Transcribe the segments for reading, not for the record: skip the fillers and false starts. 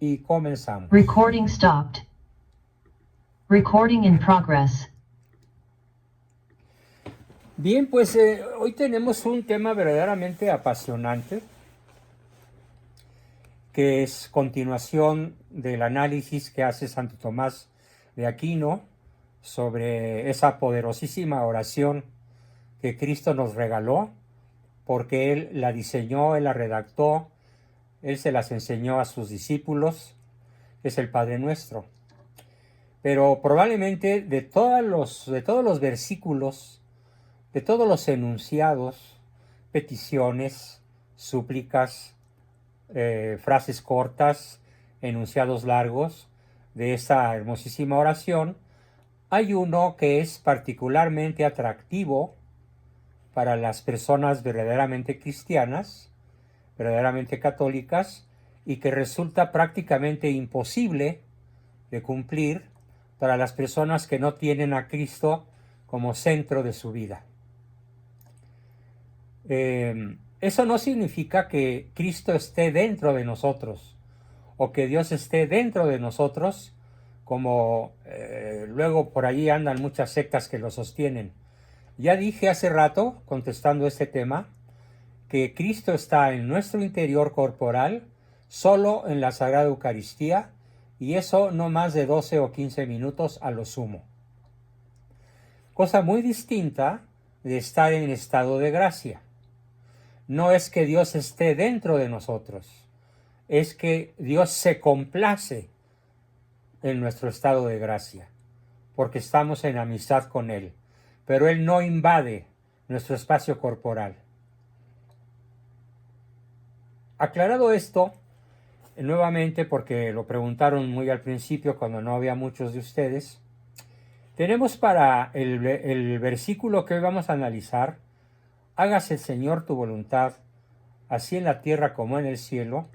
y comenzamos. Recording stopped. Recording in progress. Bien, pues hoy tenemos un tema verdaderamente apasionante, que es continuación del análisis que hace Santo Tomás de Aquino sobre esa poderosísima oración que Cristo nos regaló, porque Él la diseñó, Él la redactó, Él se las enseñó a sus discípulos, es el Padre Nuestro. Pero probablemente de todos los versículos, de todos los enunciados, peticiones, súplicas, frases cortas, enunciados largos de esa hermosísima oración, hay uno que es particularmente atractivo para las personas verdaderamente cristianas, verdaderamente católicas, y que resulta prácticamente imposible de cumplir para las personas que no tienen a Cristo como centro de su vida. Eso no significa que Cristo esté dentro de nosotros o que Dios esté dentro de nosotros, como luego por allí andan muchas sectas que lo sostienen. Ya dije hace rato, contestando este tema, que Cristo está en nuestro interior corporal, solo en la Sagrada Eucaristía, y eso no más de 12 o 15 minutos a lo sumo. Cosa muy distinta de estar en estado de gracia. No es que Dios esté dentro de nosotros, es que Dios se complace en nuestro estado de gracia, porque estamos en amistad con Él, pero Él no invade nuestro espacio corporal. Aclarado esto, nuevamente, porque lo preguntaron muy al principio cuando no había muchos de ustedes, tenemos para el versículo que hoy vamos a analizar: hágase, Señor, tu voluntad, así en la tierra como en el cielo.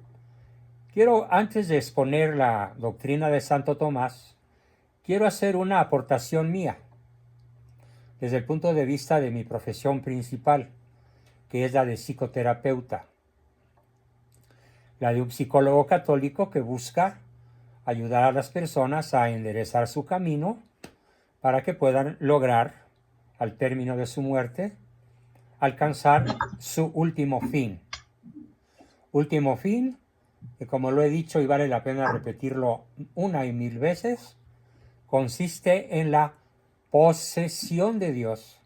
Quiero, antes de exponer la doctrina de Santo Tomás, quiero hacer una aportación mía, desde el punto de vista de mi profesión principal, que es la de psicoterapeuta, la de un psicólogo católico que busca ayudar a las personas a enderezar su camino para que puedan lograr, al término de su muerte, alcanzar su último fin. Último fin, que como lo he dicho y vale la pena repetirlo una y mil veces, consiste en la posesión de Dios,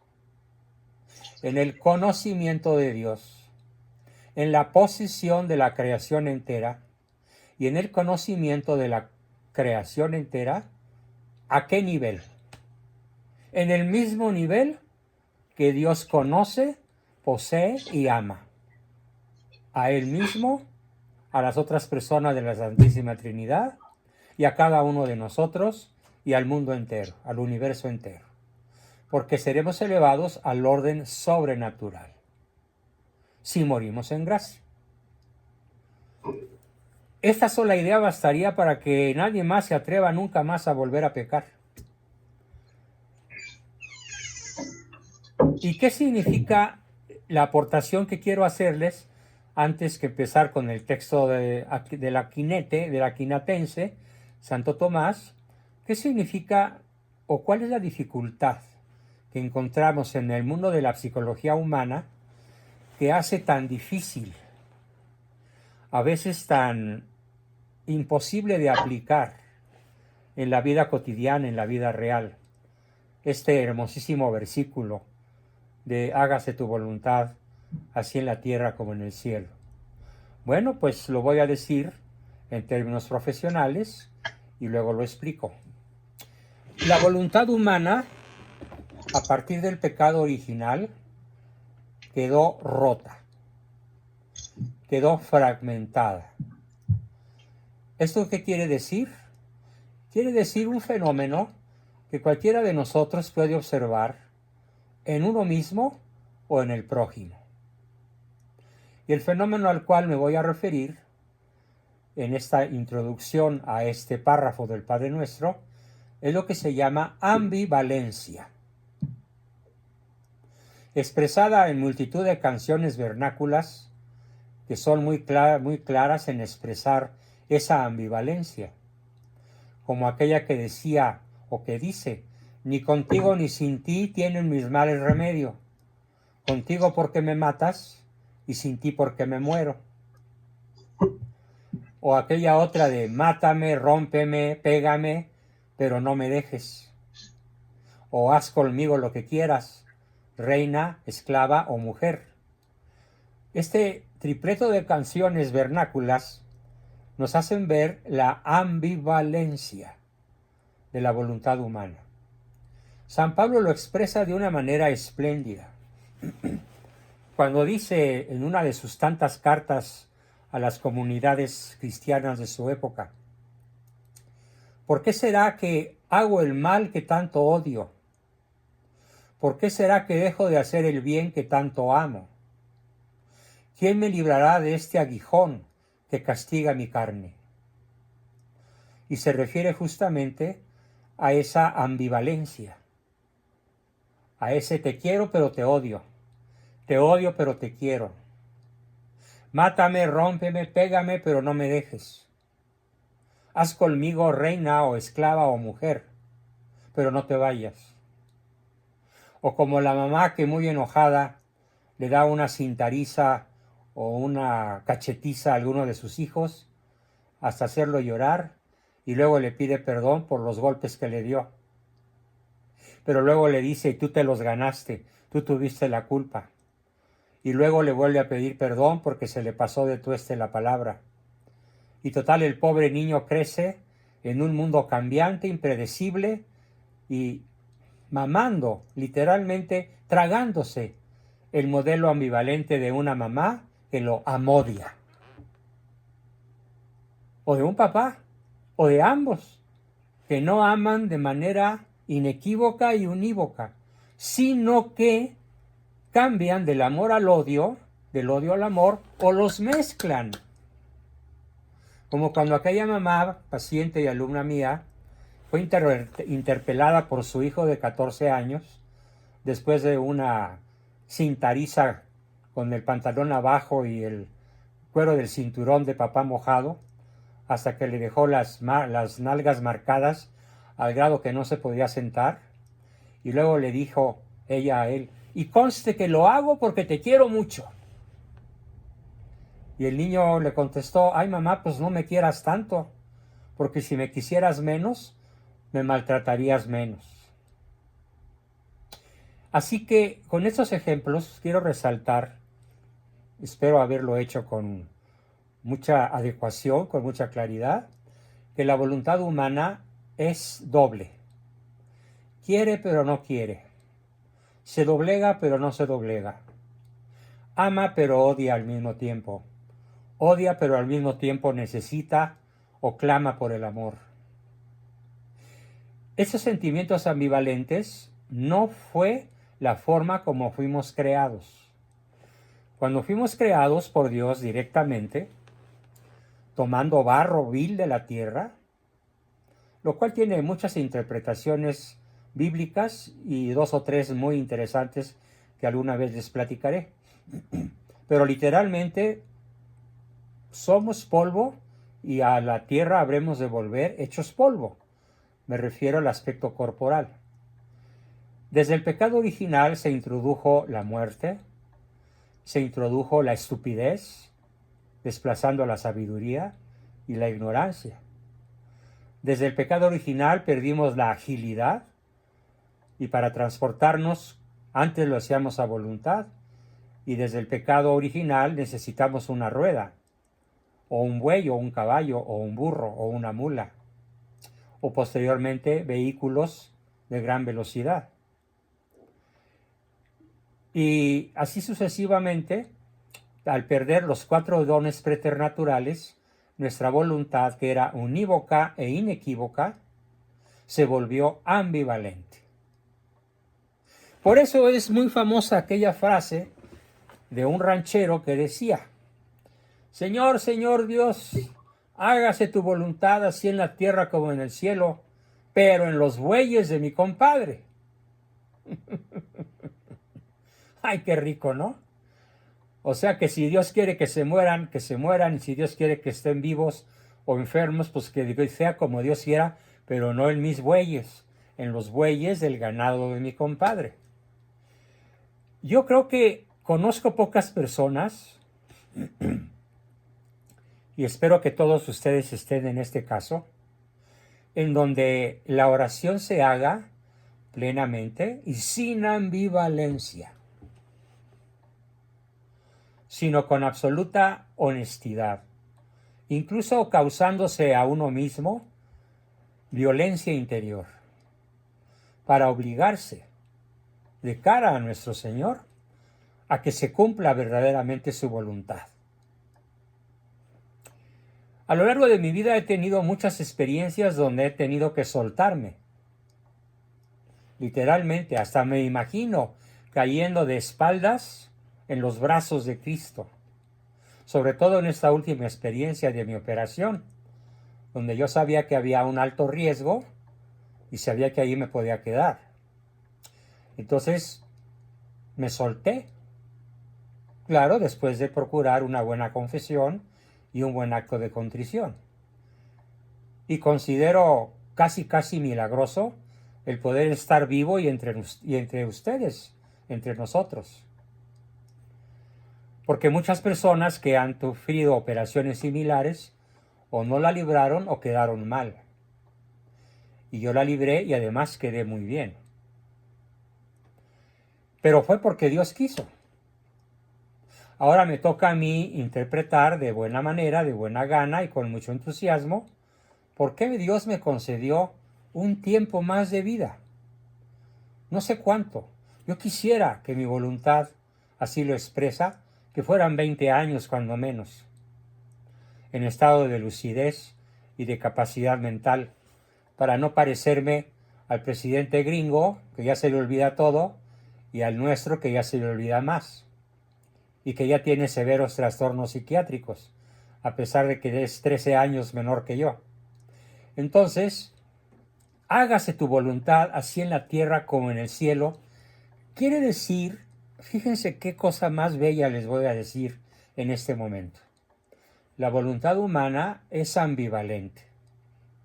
en el conocimiento de Dios, en la posesión de la creación entera y en el conocimiento de la creación entera. ¿A qué nivel? En el mismo nivel que Dios conoce, posee y ama. A Él mismo, a las otras personas de la Santísima Trinidad y a cada uno de nosotros y al mundo entero, al universo entero. Porque seremos elevados al orden sobrenatural si morimos en gracia. Esta sola idea bastaría para que nadie más se atreva nunca más a volver a pecar. ¿Y qué significa la aportación que quiero hacerles antes que empezar con el texto del Aquinatense, Santo Tomás? ¿Qué significa o cuál es la dificultad que encontramos en el mundo de la psicología humana que hace tan difícil, a veces tan imposible de aplicar en la vida cotidiana, en la vida real, este hermosísimo versículo de hágase tu voluntad, así en la tierra como en el cielo? Bueno, pues lo voy a decir en términos profesionales y luego lo explico. La voluntad humana, a partir del pecado original, quedó rota, quedó fragmentada. ¿Esto qué quiere decir? Quiere decir un fenómeno que cualquiera de nosotros puede observar en uno mismo o en el prójimo. Y el fenómeno al cual me voy a referir en esta introducción a este párrafo del Padre Nuestro es lo que se llama ambivalencia, expresada en multitud de canciones vernáculas que son muy claras en expresar esa ambivalencia, como aquella que decía o que dice, ni contigo ni sin ti tienen mis males remedio, contigo porque me matas y sin ti porque me muero. O aquella otra de mátame, rómpeme, pégame, pero no me dejes. O haz conmigo lo que quieras, reina, esclava o mujer. Este tripleto de canciones vernáculas nos hacen ver la ambivalencia de la voluntad humana. San Pablo lo expresa de una manera espléndida. Cuando dice en una de sus tantas cartas a las comunidades cristianas de su época, ¿por qué será que hago el mal que tanto odio? ¿Por qué será que dejo de hacer el bien que tanto amo? ¿Quién me librará de este aguijón que castiga mi carne? Y se refiere justamente a esa ambivalencia, a ese te quiero pero te odio pero te quiero. Mátame, rómpeme, pégame, pero no me dejes. Haz conmigo reina o esclava o mujer, pero no te vayas. O como la mamá que muy enojada le da una cintariza o una cachetiza a alguno de sus hijos hasta hacerlo llorar y luego le pide perdón por los golpes que le dio. Pero luego le dice, tú te los ganaste, tú tuviste la culpa. Y luego le vuelve a pedir perdón porque se le pasó de tueste la palabra. Y total, el pobre niño crece en un mundo cambiante, impredecible y mamando, literalmente tragándose el modelo ambivalente de una mamá que lo amodia. O de un papá, o de ambos, que no aman de manera inequívoca y unívoca, sino que cambian del amor al odio, del odio al amor, o los mezclan. Como cuando aquella mamá, paciente y alumna mía, fue interpelada por su hijo de 14 años, después de una cintariza con el pantalón abajo y el cuero del cinturón de papá mojado, hasta que le dejó las nalgas marcadas al grado que no se podía sentar. Y luego le dijo ella a él, y conste que lo hago porque te quiero mucho. Y el niño le contestó, ay mamá, pues no me quieras tanto, porque si me quisieras menos, me maltratarías menos. Así que con estos ejemplos quiero resaltar, espero haberlo hecho con mucha adecuación, con mucha claridad, que la voluntad humana es doble. Quiere pero no quiere. Se doblega pero no se doblega. Ama pero odia al mismo tiempo. Odia pero al mismo tiempo necesita o clama por el amor. Esos sentimientos ambivalentes no fue la forma como fuimos creados. Cuando fuimos creados por Dios directamente, tomando barro vil de la tierra, lo cual tiene muchas interpretaciones bíblicas y 2 o 3 muy interesantes que alguna vez les platicaré. Pero literalmente somos polvo y a la tierra habremos de volver hechos polvo. Me refiero al aspecto corporal. Desde el pecado original se introdujo la muerte, se introdujo la estupidez, desplazando la sabiduría y la ignorancia. Desde el pecado original perdimos la agilidad y para transportarnos antes lo hacíamos a voluntad y desde el pecado original necesitamos una rueda o un buey o un caballo o un burro o una mula o posteriormente vehículos de gran velocidad. Y así sucesivamente, al perder los 4 dones preternaturales, nuestra voluntad, que era unívoca e inequívoca, se volvió ambivalente. Por eso es muy famosa aquella frase de un ranchero que decía, Señor, Señor Dios, hágase tu voluntad así en la tierra como en el cielo, pero en los bueyes de mi compadre. Ay, qué rico, ¿no? O sea que si Dios quiere que se mueran, y si Dios quiere que estén vivos, o enfermos, pues que sea como Dios quiera, pero no en mis bueyes, en los bueyes del ganado de mi compadre. Yo creo que conozco pocas personas, y espero que todos ustedes estén en este caso, en donde la oración se haga plenamente y sin ambivalencia, sino con absoluta honestidad, incluso causándose a uno mismo violencia interior, para obligarse de cara a nuestro Señor a que se cumpla verdaderamente su voluntad. A lo largo de mi vida he tenido muchas experiencias donde he tenido que soltarme. Literalmente, hasta me imagino cayendo de espaldas en los brazos de Cristo. Sobre todo en esta última experiencia de mi operación, donde yo sabía que había un alto riesgo y sabía que ahí me podía quedar. Entonces, me solté. Claro, después de procurar una buena confesión y un buen acto de contrición. Y considero casi milagroso el poder estar vivo y entre ustedes, entre nosotros. Porque muchas personas que han sufrido operaciones similares o no la libraron o quedaron mal. Y yo la libré y además quedé muy bien. Pero fue porque Dios quiso. Ahora me toca a mí interpretar de buena manera, de buena gana y con mucho entusiasmo, por qué Dios me concedió un tiempo más de vida. No sé cuánto. Yo quisiera que mi voluntad así lo expresa, que fueran 20 años cuando menos, en estado de lucidez y de capacidad mental, para no parecerme al presidente gringo, que ya se le olvida todo, y al nuestro, que ya se le olvida más, y que ya tiene severos trastornos psiquiátricos, a pesar de que es 13 años menor que yo. Entonces, hágase tu voluntad así en la tierra como en el cielo. Quiere decir, fíjense qué cosa más bella les voy a decir en este momento. La voluntad humana es ambivalente,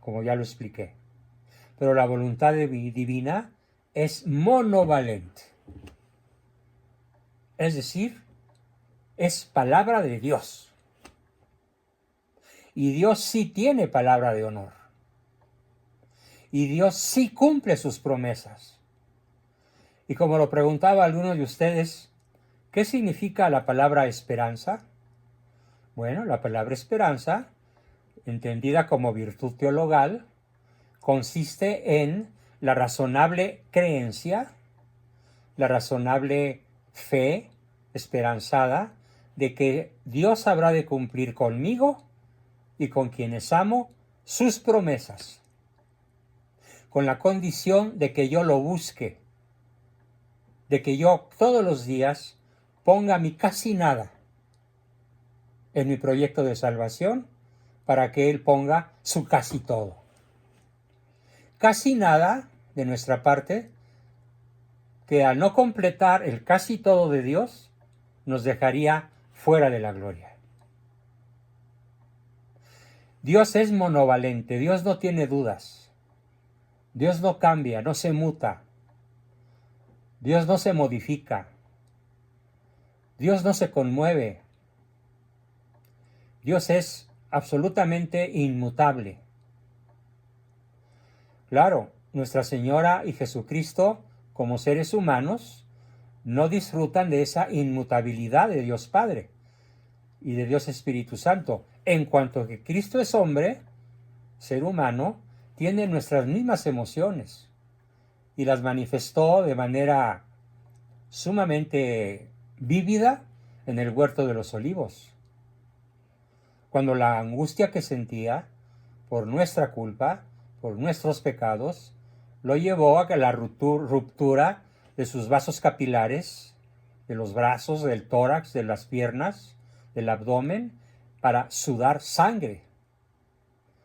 como ya lo expliqué, pero la voluntad divina es monovalente. Es decir, es palabra de Dios. Y Dios sí tiene palabra de honor. Y Dios sí cumple sus promesas. Y como lo preguntaba alguno de ustedes, ¿qué significa la palabra esperanza? Bueno, la palabra esperanza, entendida como virtud teologal, consiste en la razonable creencia, la razonable fe esperanzada de que Dios habrá de cumplir conmigo y con quienes amo sus promesas, con la condición de que yo lo busque, de que yo todos los días ponga mi casi nada en mi proyecto de salvación para que Él ponga su casi todo. Casi nada de nuestra parte que al no completar el casi todo de Dios nos dejaría fuera de la gloria. Dios es monovalente, Dios no tiene dudas, Dios no cambia, no se muta, Dios no se modifica, Dios no se conmueve, Dios es absolutamente inmutable. Claro, Nuestra Señora y Jesucristo, como seres humanos, no disfrutan de esa inmutabilidad de Dios Padre y de Dios Espíritu Santo. En cuanto que Cristo es hombre, ser humano, tiene nuestras mismas emociones y las manifestó de manera sumamente vívida en el huerto de los olivos. Cuando la angustia que sentía por nuestra culpa, por nuestros pecados, lo llevó a que la ruptura de sus vasos capilares, de los brazos, del tórax, de las piernas, del abdomen, para sudar sangre,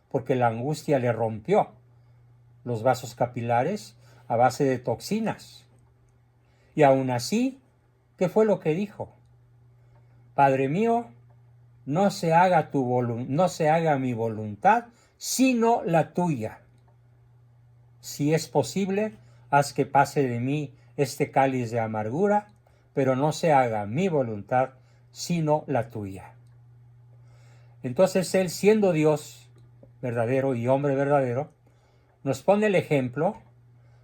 porque la angustia le rompió los vasos capilares a base de toxinas. Y aún así, ¿qué fue lo que dijo? Padre mío, no se haga mi voluntad, sino la tuya. Si es posible, haz que pase de mí este cáliz de amargura, pero no se haga mi voluntad, sino la tuya. Entonces Él, siendo Dios verdadero y hombre verdadero, nos pone el ejemplo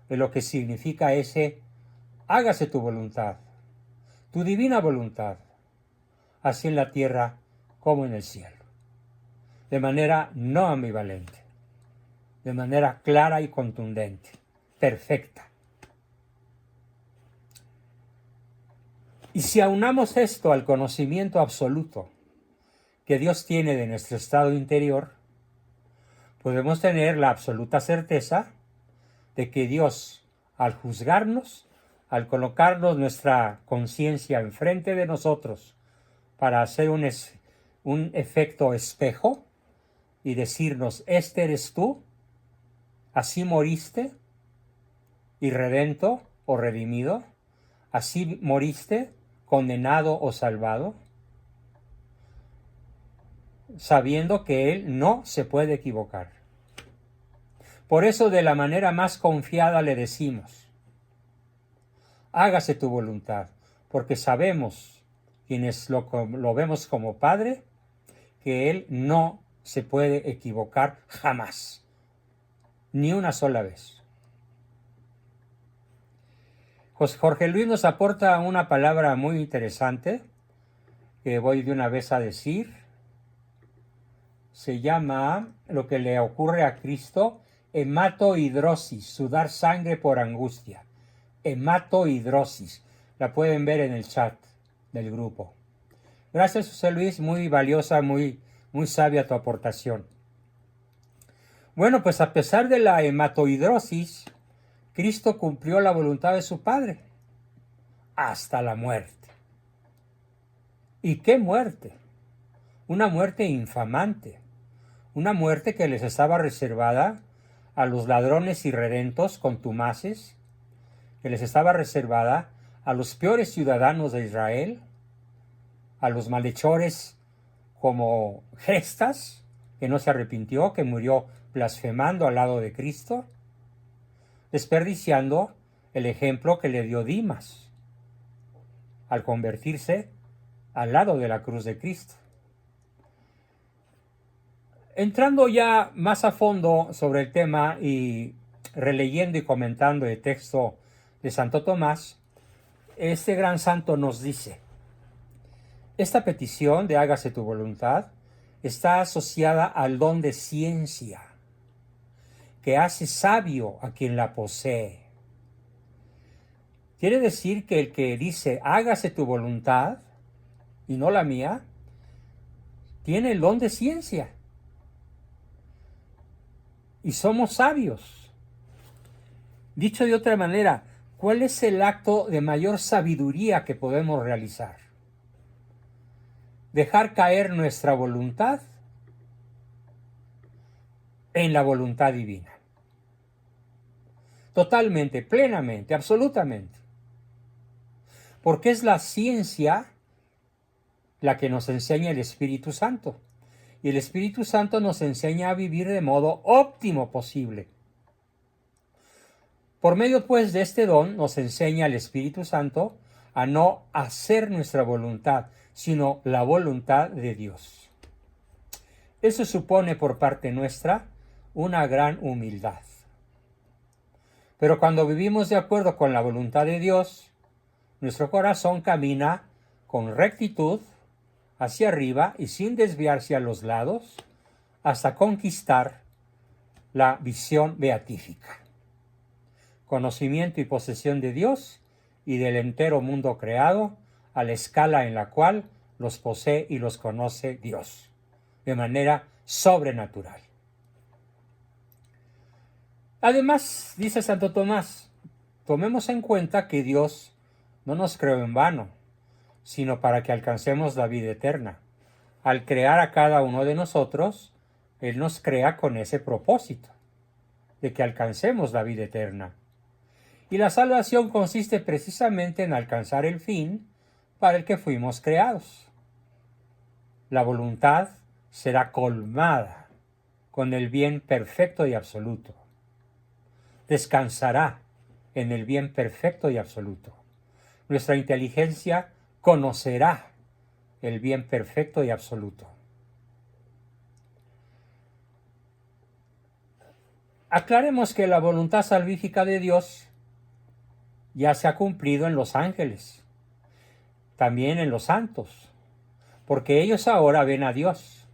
de lo que significa ese hágase tu voluntad, tu divina voluntad, así en la tierra como en el cielo, de manera no ambivalente, de manera clara y contundente, perfecta. Y si aunamos esto al conocimiento absoluto que Dios tiene de nuestro estado interior, podemos tener la absoluta certeza de que Dios, al juzgarnos, al colocarnos nuestra conciencia enfrente de nosotros para hacer un efecto espejo y decirnos, este eres tú, así moriste, y redento o redimido, así moriste, condenado o salvado, sabiendo que Él no se puede equivocar. Por eso de la manera más confiada le decimos, hágase tu voluntad, porque sabemos, quienes lo vemos como Padre, que Él no se puede equivocar jamás, ni una sola vez. Jorge Luis nos aporta una palabra muy interesante que voy de una vez a decir. Se llama, lo que le ocurre a Cristo, hematohidrosis, sudar sangre por angustia. Hematohidrosis. La pueden ver en el chat del grupo. Gracias, José Luis, muy valiosa, muy sabia tu aportación. Bueno, pues a pesar de la hematohidrosis, Cristo cumplió la voluntad de su Padre hasta la muerte. ¿Y qué muerte? Una muerte infamante, una muerte que les estaba reservada a los ladrones irredentos contumaces, que les estaba reservada a los peores ciudadanos de Israel, a los malhechores como Gestas, que no se arrepintió, que murió blasfemando al lado de Cristo, desperdiciando el ejemplo que le dio Dimas al convertirse al lado de la cruz de Cristo. Entrando ya más a fondo sobre el tema y releyendo y comentando el texto de Santo Tomás, este gran santo nos dice, esta petición de hágase tu voluntad está asociada al don de ciencia, que hace sabio a quien la posee. Quiere decir que el que dice hágase tu voluntad y no la mía, tiene el don de ciencia. Y somos sabios. Dicho de otra manera, ¿cuál es el acto de mayor sabiduría que podemos realizar? Dejar caer nuestra voluntad en la voluntad divina. Totalmente, plenamente, absolutamente. Porque es la ciencia la que nos enseña el Espíritu Santo. Y el Espíritu Santo nos enseña a vivir de modo óptimo posible. Por medio, pues, de este don nos enseña el Espíritu Santo a no hacer nuestra voluntad, sino la voluntad de Dios. Eso supone por parte nuestra una gran humildad. Pero cuando vivimos de acuerdo con la voluntad de Dios, nuestro corazón camina con rectitud hacia arriba y sin desviarse a los lados hasta conquistar la visión beatífica. Conocimiento y posesión de Dios y del entero mundo creado a la escala en la cual los posee y los conoce Dios, de manera sobrenatural. Además, dice Santo Tomás, tomemos en cuenta que Dios no nos creó en vano, sino para que alcancemos la vida eterna. Al crear a cada uno de nosotros, Él nos crea con ese propósito, de que alcancemos la vida eterna. Y la salvación consiste precisamente en alcanzar el fin para el que fuimos creados. la voluntad será colmada con el bien perfecto y absoluto. Descansará en el bien perfecto y absoluto. Nuestra inteligencia conocerá el bien perfecto y absoluto. Aclaremos que la voluntad salvífica de Dios ya se ha cumplido en los ángeles, también en los santos, porque ellos ahora ven a Dios,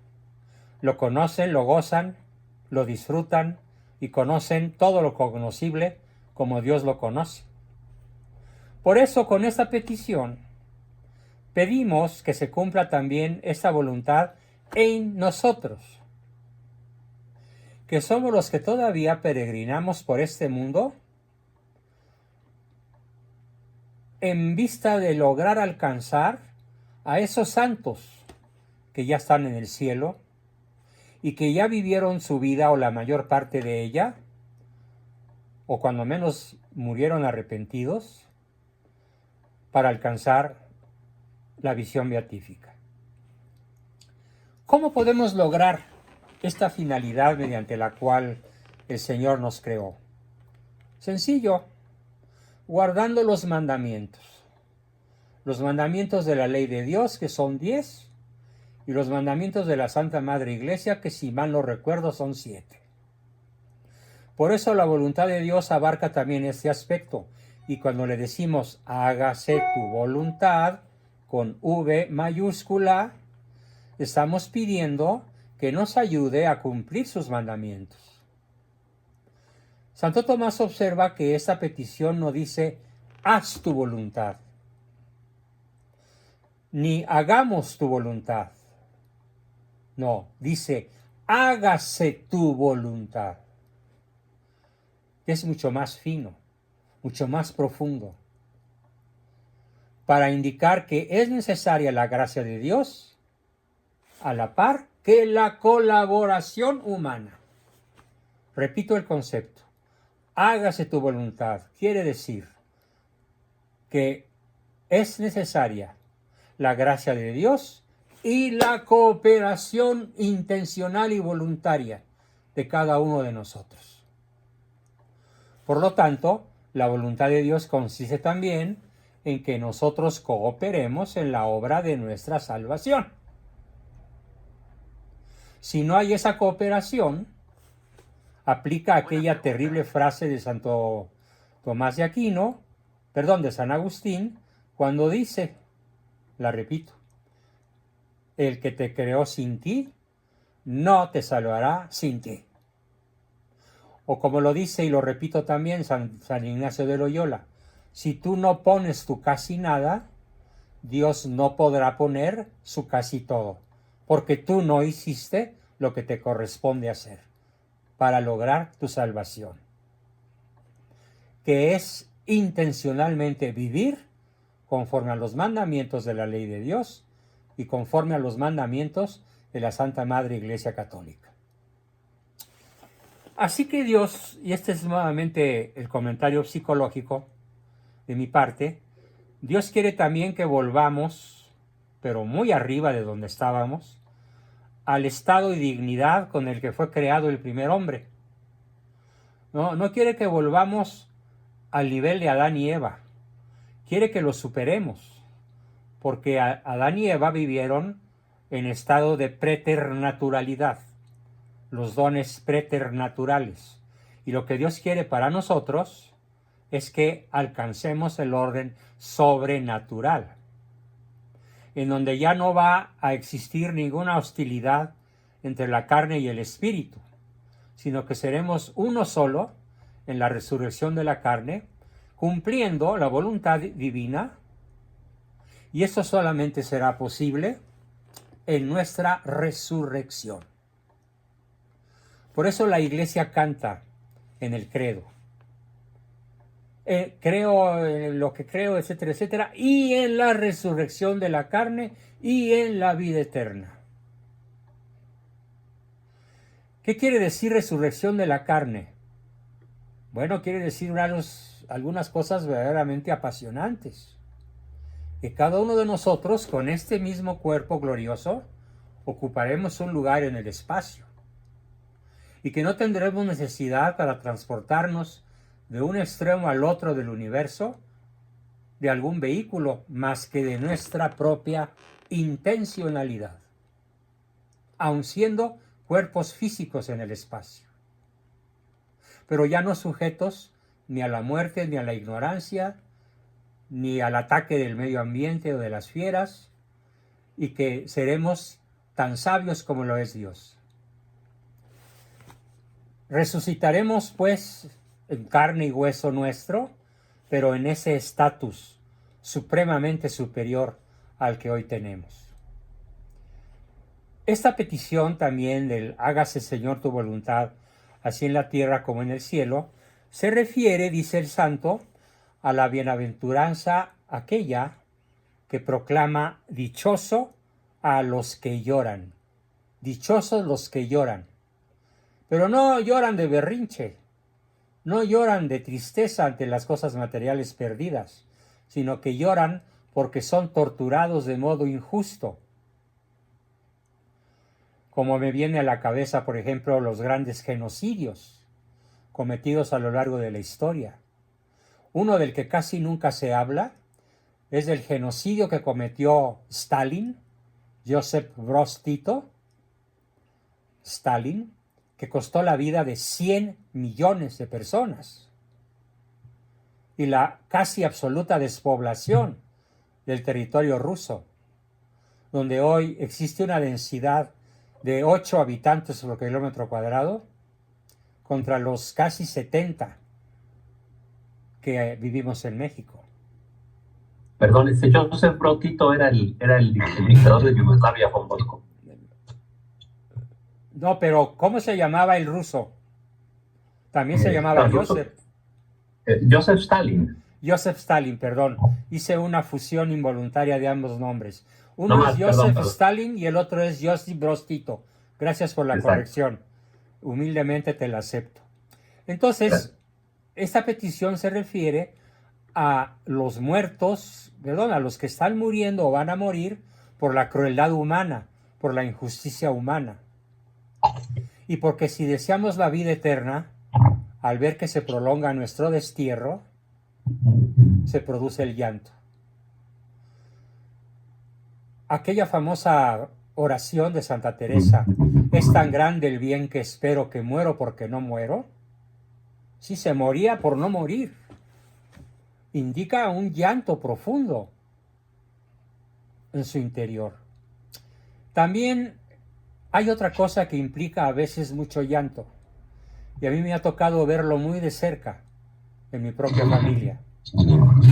lo conocen, lo gozan, lo disfrutan y conocen todo lo cognoscible como Dios lo conoce. Por eso, con esta petición, pedimos que se cumpla también esta voluntad en nosotros, que somos los que todavía peregrinamos por este mundo en vista de lograr alcanzar a esos santos que ya están en el cielo y que ya vivieron su vida o la mayor parte de ella, o cuando menos murieron arrepentidos, para alcanzar la visión beatífica. ¿Cómo podemos lograr esta finalidad mediante la cual el Señor nos creó? Sencillo, guardando los mandamientos de la ley de Dios, que son 10, y los mandamientos de la Santa Madre Iglesia, que si mal no recuerdo son 7. Por eso la voluntad de Dios abarca también este aspecto, y cuando le decimos hágase tu voluntad con V mayúscula, estamos pidiendo que nos ayude a cumplir sus mandamientos. Santo Tomás observa que esta petición no dice haz tu voluntad, ni hagamos tu voluntad. No, dice hágase tu voluntad. Es mucho más fino, mucho más profundo, para indicar que es necesaria la gracia de Dios a la par que la colaboración humana. Repito el concepto. Hágase tu voluntad. Quiere decir que es necesaria la gracia de Dios y la cooperación intencional y voluntaria de cada uno de nosotros. Por lo tanto, la voluntad de Dios consiste también en que nosotros cooperemos en la obra de nuestra salvación. Si no hay esa cooperación, aplica aquella terrible frase de Santo Tomás de Aquino, de San Agustín, cuando dice, la repito, el que te creó sin ti, no te salvará sin ti. O como lo dice y lo repito también San Ignacio de Loyola, si tú no pones tu casi nada, Dios no podrá poner su casi todo, porque tú no hiciste lo que te corresponde hacer para lograr tu salvación, que es intencionalmente vivir conforme a los mandamientos de la ley de Dios y conforme a los mandamientos de la Santa Madre Iglesia Católica. Así que Dios, y este es nuevamente el comentario psicológico de mi parte, Dios quiere también que volvamos, pero muy arriba de donde estábamos, al estado y dignidad con el que fue creado el primer hombre. No quiere que volvamos al nivel de Adán y Eva, quiere que lo superemos, porque Adán y Eva vivieron en estado de preternaturalidad, los dones preternaturales. Y lo que Dios quiere para nosotros es que alcancemos el orden sobrenatural, en donde ya no va a existir ninguna hostilidad entre la carne y el espíritu, sino que seremos uno solo en la resurrección de la carne, cumpliendo la voluntad divina, y eso solamente será posible en nuestra resurrección. Por eso la Iglesia canta en el credo. Creo en lo que creo, etcétera, etcétera, y en la resurrección de la carne y en la vida eterna. ¿Qué quiere decir resurrección de la carne? Bueno, quiere decir algunas cosas verdaderamente apasionantes. Que cada uno de nosotros, con este mismo cuerpo glorioso, ocuparemos un lugar en el espacio y que no tendremos necesidad para transportarnos de un extremo al otro del universo de algún vehículo más que de nuestra propia intencionalidad, aun siendo cuerpos físicos en el espacio, pero ya no sujetos ni a la muerte, ni a la ignorancia, ni al ataque del medio ambiente o de las fieras, y que seremos tan sabios como lo es Dios. Resucitaremos, pues, en carne y hueso nuestro, pero en ese estatus supremamente superior al que hoy tenemos. Esta petición también del hágase, Señor, tu voluntad, así en la tierra como en el cielo, se refiere, dice el santo, a la bienaventuranza aquella que proclama dichoso a los que lloran. Dichosos los que lloran. Pero no lloran de berrinche, no lloran de tristeza ante las cosas materiales perdidas, sino que lloran porque son torturados de modo injusto. Como me viene a la cabeza, por ejemplo, los grandes genocidios cometidos a lo largo de la historia. Uno del que casi nunca se habla es del genocidio que cometió Stalin, Joseph Broz Tito, Stalin, que costó la vida de 100 millones de personas y la casi absoluta despoblación del territorio ruso, donde hoy existe una densidad de 8 habitantes por kilómetro cuadrado contra los casi 70 que vivimos en México. Perdón, Joseph Broz Tito era el dictador de Yugoslavia, Juan Bosco. No, pero ¿cómo se llamaba el ruso? También se llamaba Joseph. Joseph Stalin. Joseph Stalin, perdón. Hice una fusión involuntaria de ambos nombres. Uno es Joseph Stalin y el otro es Joseph Broz Tito. Gracias por la corrección. Humildemente te la acepto. Entonces, esta petición se refiere a los muertos, a los que están muriendo o van a morir por la crueldad humana, por la injusticia humana. Y porque si deseamos la vida eterna, al ver que se prolonga nuestro destierro, se produce el llanto. Aquella famosa oración de Santa Teresa, es tan grande el bien que espero que muero porque no muero. Si se moría por no morir, indica un llanto profundo en su interior. También hay otra cosa que implica a veces mucho llanto, y a mí me ha tocado verlo muy de cerca en mi propia familia.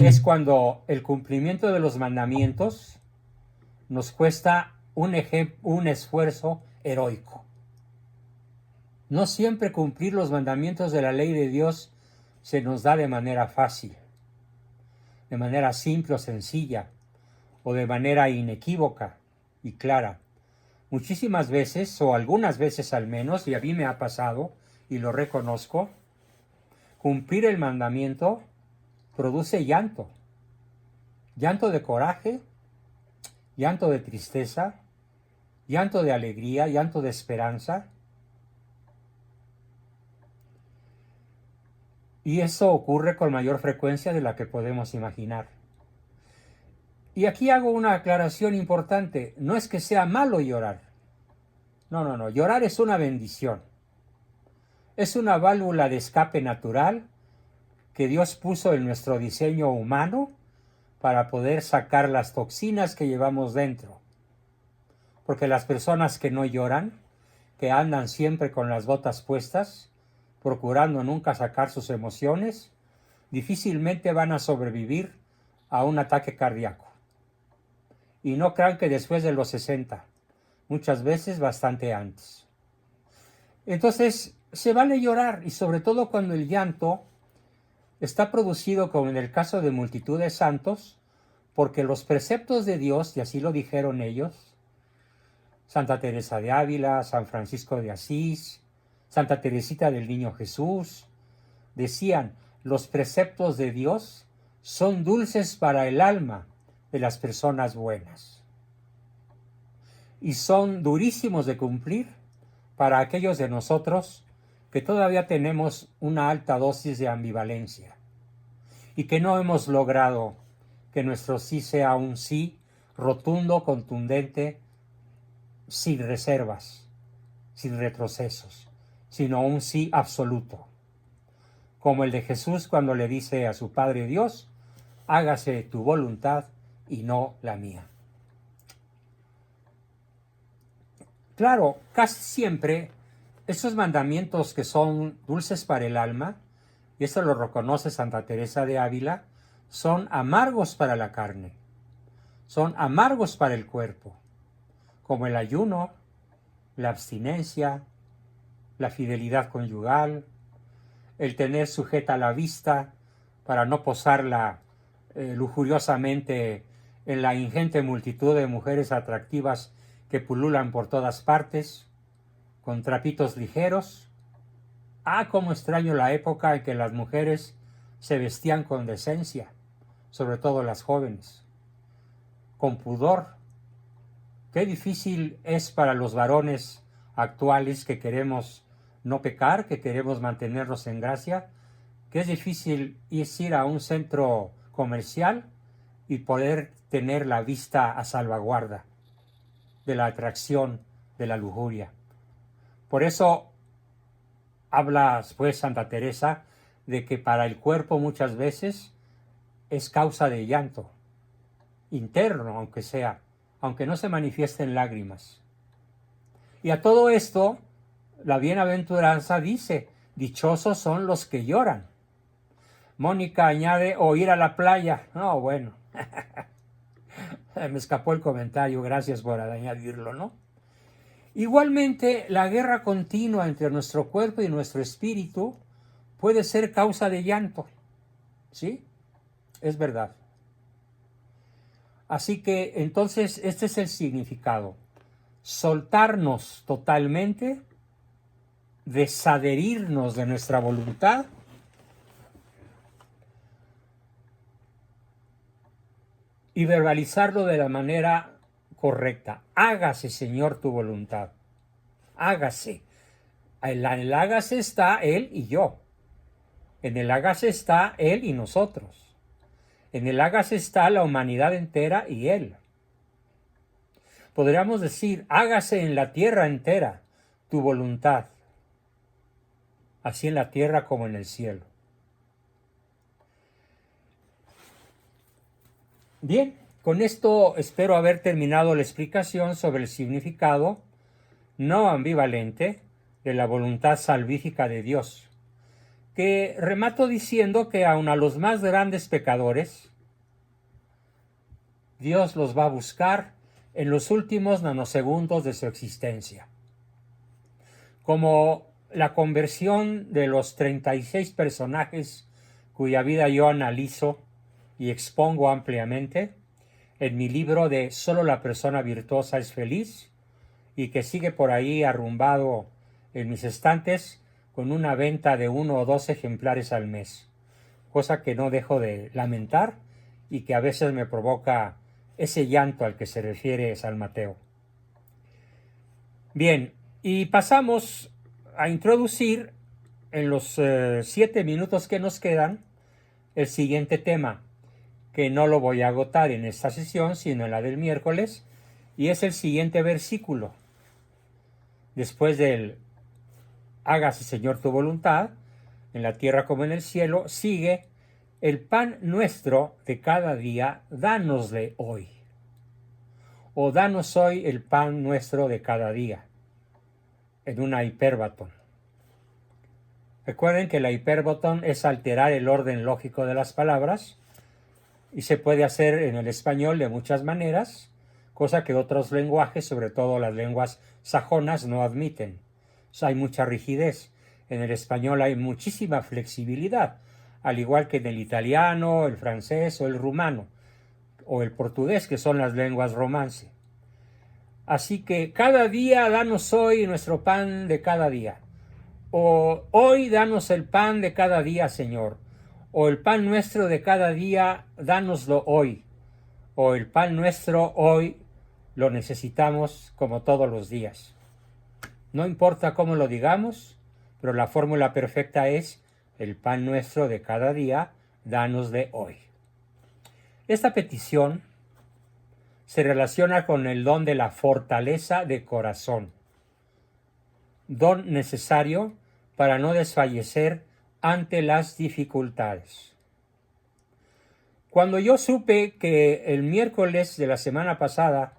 Es cuando el cumplimiento de los mandamientos nos cuesta un esfuerzo heroico. No siempre cumplir los mandamientos de la ley de Dios se nos da de manera fácil, de manera simple o sencilla, o de manera inequívoca y clara. Muchísimas veces, o algunas veces al menos, y a mí me ha pasado, y lo reconozco, cumplir el mandamiento produce llanto. Llanto de coraje, llanto de tristeza, llanto de alegría, llanto de esperanza. Y eso ocurre con mayor frecuencia de la que podemos imaginar. Y aquí hago una aclaración importante. No es que sea malo llorar. No. Llorar es una bendición. Es una válvula de escape natural que Dios puso en nuestro diseño humano para poder sacar las toxinas que llevamos dentro. Porque las personas que no lloran, que andan siempre con las botas puestas, procurando nunca sacar sus emociones, difícilmente van a sobrevivir a un ataque cardíaco. Y no crean que después de los 60, muchas veces bastante antes. Entonces, se vale llorar, y sobre todo cuando el llanto está producido, como en el caso de multitud de santos, porque los preceptos de Dios, y así lo dijeron ellos, Santa Teresa de Ávila, San Francisco de Asís, Santa Teresita del Niño Jesús, decían, los preceptos de Dios son dulces para el alma de las personas buenas. y son durísimos de cumplir para aquellos de nosotros que todavía tenemos una alta dosis de ambivalencia y que no hemos logrado que nuestro sí sea un sí rotundo, contundente, sin reservas, sin retrocesos, sino un sí absoluto, como el de Jesús cuando le dice a su Padre Dios: hágase tu voluntad y no la mía. Claro, casi siempre esos mandamientos que son dulces para el alma, y esto lo reconoce Santa Teresa de Ávila, son amargos para la carne, son amargos para el cuerpo, como el ayuno, la abstinencia, la fidelidad conyugal, el tener sujeta la vista para no posarla lujuriosamente en la ingente multitud de mujeres atractivas que pululan por todas partes, con trapitos ligeros. Ah, cómo extraño la época en que las mujeres se vestían con decencia, sobre todo las jóvenes, con pudor. Qué difícil es para los varones actuales que queremos no pecar, que queremos mantenernos en gracia, que es difícil ir a un centro comercial y poder tener la vista a salvaguarda de la atracción de la lujuria. Por eso habla pues Santa Teresa de que para el cuerpo muchas veces es causa de llanto, interno aunque sea, aunque no se manifieste en lágrimas. Y a todo esto, la bienaventuranza dice: dichosos son los que lloran. Mónica añade: o ir a la playa. No, bueno, me escapó el comentario, gracias por añadirlo, ¿no? Igualmente, la guerra continua entre nuestro cuerpo y nuestro espíritu puede ser causa de llanto, ¿sí? Es verdad. Así que, entonces, este es el significado: soltarnos totalmente, desadherirnos de nuestra voluntad y verbalizarlo de la manera correcta. Hágase, Señor, tu voluntad. Hágase. En el hágase está Él y yo. En el hágase está Él y nosotros. En el hágase está la humanidad entera y Él. Podríamos decir: hágase en la tierra entera tu voluntad, así en la tierra como en el cielo. Bien, con esto espero haber terminado la explicación sobre el significado no ambivalente de la voluntad salvífica de Dios, que remato diciendo que aun a los más grandes pecadores, Dios los va a buscar en los últimos nanosegundos de su existencia. Como la conversión de los 36 personajes cuya vida yo analizo y expongo ampliamente en mi libro de Solo la persona virtuosa es feliz, y que sigue por ahí arrumbado en mis estantes con una venta de 1 o 2 ejemplares al mes, cosa que no dejo de lamentar y que a veces me provoca ese llanto al que se refiere San Mateo. Bien, y pasamos a introducir en los 7 minutos que nos quedan el siguiente tema, que no lo voy a agotar en esta sesión, sino en la del miércoles, y es el siguiente versículo. Después del hágase, Señor, tu voluntad, en la tierra como en el cielo, sigue: el pan nuestro de cada día, dánosle hoy. O danos hoy el pan nuestro de cada día, en una hipérbaton. Recuerden que la hipérbaton es alterar el orden lógico de las palabras, y se puede hacer en el español de muchas maneras, cosa que otros lenguajes, sobre todo las lenguas sajonas, no admiten. O sea, hay mucha rigidez. En el español hay muchísima flexibilidad, al igual que en el italiano, el francés o el rumano, o el portugués, que son las lenguas romance. Así que cada día danos hoy nuestro pan de cada día. O hoy danos el pan de cada día, Señor. O el pan nuestro de cada día, dánoslo hoy. O el pan nuestro hoy, lo necesitamos como todos los días. No importa cómo lo digamos, pero la fórmula perfecta es: el pan nuestro de cada día, danos de hoy. Esta petición se relaciona con el don de la fortaleza de corazón, don necesario para no desfallecer ante las dificultades. Cuando yo supe que el miércoles de la semana pasada,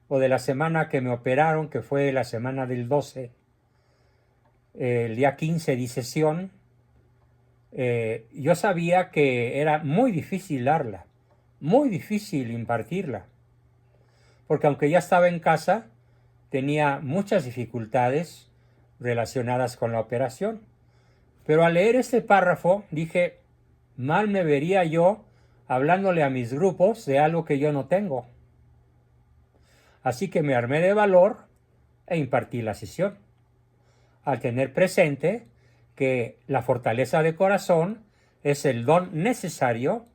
o de la semana que me operaron, que fue la semana del 12, el día 15 di sesión, yo sabía que era muy difícil darla, muy difícil impartirla, porque aunque ya estaba en casa, tenía muchas dificultades relacionadas con la operación. Pero al leer este párrafo dije, mal me vería yo hablándole a mis grupos de algo que yo no tengo. Así que me armé de valor e impartí la sesión, al tener presente que la fortaleza de corazón es el don necesario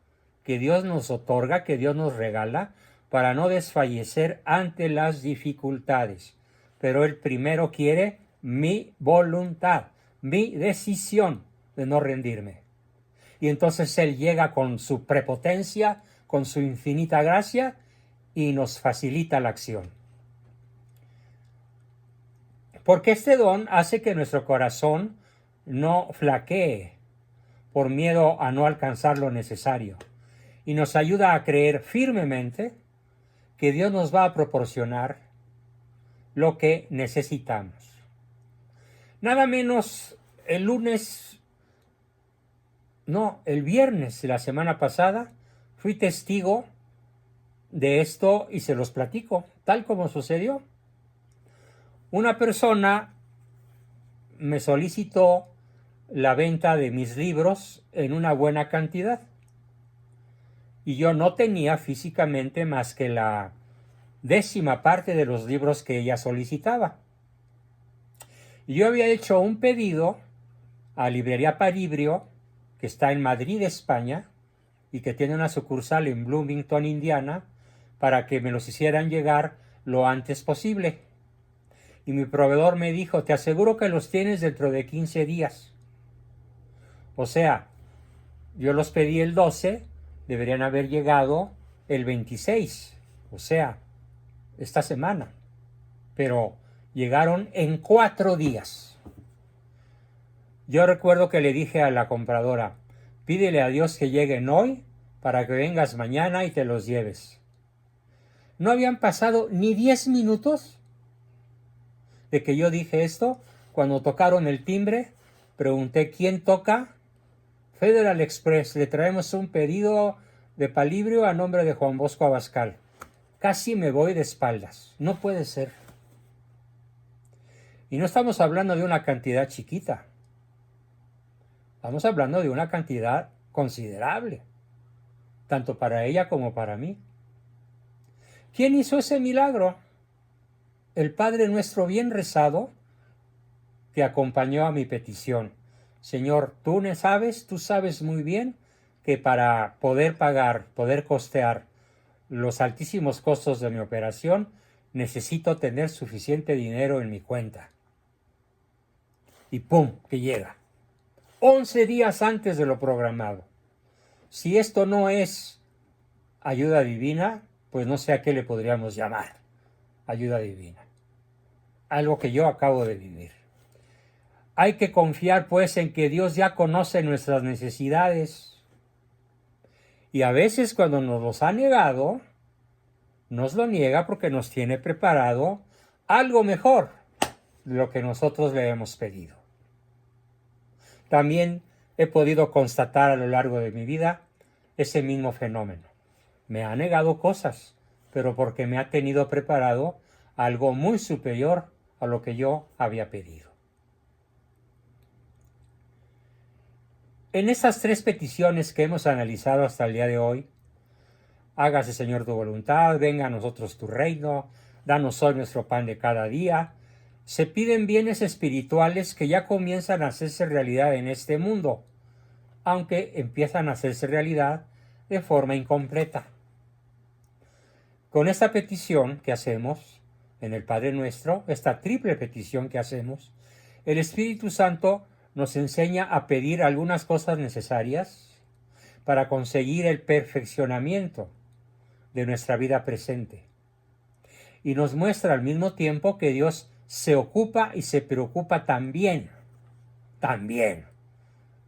que Dios nos otorga, que Dios nos regala, para no desfallecer ante las dificultades. Pero Él primero quiere mi voluntad, mi decisión de no rendirme. Y entonces Él llega con su prepotencia, con su infinita gracia, y nos facilita la acción. Porque este don hace que nuestro corazón no flaquee por miedo a no alcanzar lo necesario, y nos ayuda a creer firmemente que Dios nos va a proporcionar lo que necesitamos. Nada menos el viernes de la semana pasada fui testigo de esto y se los platico, tal como sucedió. Una persona me solicitó la venta de mis libros en una buena cantidad, y yo no tenía físicamente más que la 10ª parte de los libros que ella solicitaba. Y yo había hecho un pedido a Librería Paribrio, que está en Madrid, España, y que tiene una sucursal en Bloomington, Indiana, para que me los hicieran llegar lo antes posible. Y mi proveedor me dijo, te aseguro que los tienes dentro de 15 días. O sea, yo los pedí el 12, deberían haber llegado el 26, o sea, esta semana. Pero llegaron en 4 días. Yo recuerdo que le dije a la compradora, pídele a Dios que lleguen hoy para que vengas mañana y te los lleves. No habían pasado ni 10 minutos de que yo dije esto. Cuando tocaron el timbre, pregunté, ¿quién toca? Federal Express, le traemos un pedido de Palibrio a nombre de Juan Bosco Abascal. Casi me voy de espaldas. No puede ser. Y no estamos hablando de una cantidad chiquita. Estamos hablando de una cantidad considerable, tanto para ella como para mí. ¿Quién hizo ese milagro? El Padre Nuestro bien rezado que acompañó a mi petición. Señor, tú sabes muy bien que para poder pagar, poder costear los altísimos costos de mi operación, necesito tener suficiente dinero en mi cuenta. Y ¡pum!, que llega. 11 días antes de lo programado. Si esto no es ayuda divina, pues no sé a qué le podríamos llamar ayuda divina. Algo que yo acabo de vivir. Hay que confiar pues en que Dios ya conoce nuestras necesidades. Y a veces cuando nos los ha negado, nos lo niega porque nos tiene preparado algo mejor de lo que nosotros le hemos pedido. También he podido constatar a lo largo de mi vida ese mismo fenómeno. Me ha negado cosas, pero porque me ha tenido preparado algo muy superior a lo que yo había pedido. En estas 3 peticiones que hemos analizado hasta el día de hoy, hágase, Señor, tu voluntad, venga a nosotros tu reino, danos hoy nuestro pan de cada día, se piden bienes espirituales que ya comienzan a hacerse realidad en este mundo, aunque empiezan a hacerse realidad de forma incompleta. Con esta petición que hacemos en el Padre Nuestro, esta triple petición que hacemos, el Espíritu Santo nos enseña a pedir algunas cosas necesarias para conseguir el perfeccionamiento de nuestra vida presente. Y nos muestra al mismo tiempo que Dios se ocupa y se preocupa también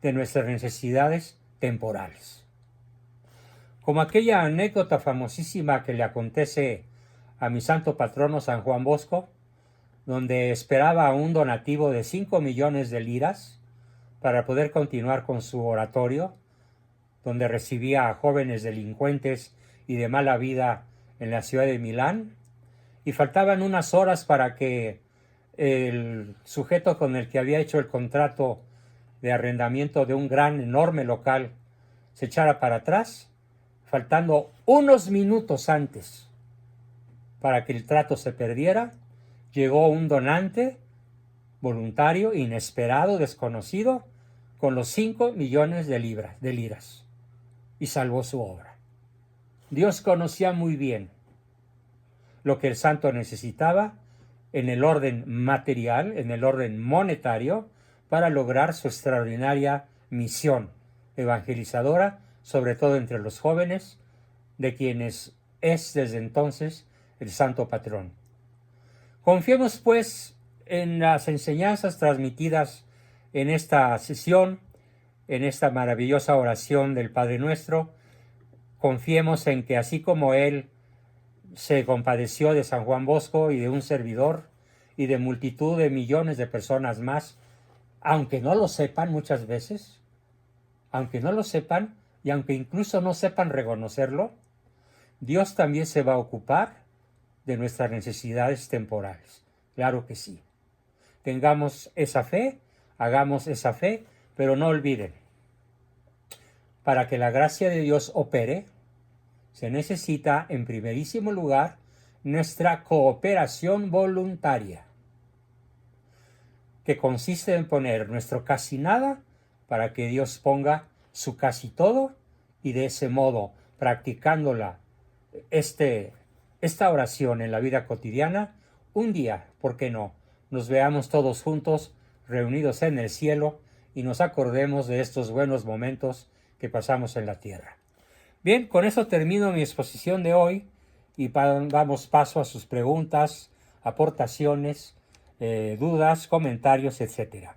de nuestras necesidades temporales. Como aquella anécdota famosísima que le acontece a mi santo patrono San Juan Bosco, donde esperaba un donativo de 5 millones de liras para poder continuar con su oratorio, donde recibía a jóvenes delincuentes y de mala vida en la ciudad de Milán, y faltaban unas horas para que el sujeto con el que había hecho el contrato de arrendamiento de un gran, enorme local se echara para atrás, faltando unos minutos antes para que el trato se perdiera, llegó un donante voluntario, inesperado, desconocido, con los 5 millones de liras, y salvó su obra. Dios conocía muy bien lo que el santo necesitaba en el orden material, en el orden monetario, para lograr su extraordinaria misión evangelizadora, sobre todo entre los jóvenes, de quienes es desde entonces el santo patrón. Confiemos pues en las enseñanzas transmitidas en esta sesión, en esta maravillosa oración del Padre Nuestro. Confiemos en que así como Él se compadeció de San Juan Bosco y de un servidor y de multitud de millones de personas más, aunque no lo sepan muchas veces, aunque no lo sepan y aunque incluso no sepan reconocerlo, Dios también se va a ocupar de nuestras necesidades temporales. Claro que sí. Tengamos esa fe, hagamos esa fe, pero no olviden, para que la gracia de Dios opere, se necesita en primerísimo lugar nuestra cooperación voluntaria, que consiste en poner nuestro casi nada para que Dios ponga su casi todo, y de ese modo, practicándola, esta oración en la vida cotidiana, un día, ¿por qué no?, nos veamos todos juntos, reunidos en el cielo, y nos acordemos de estos buenos momentos que pasamos en la tierra. Bien, con eso termino mi exposición de hoy y damos paso a sus preguntas, aportaciones, dudas, comentarios, etc.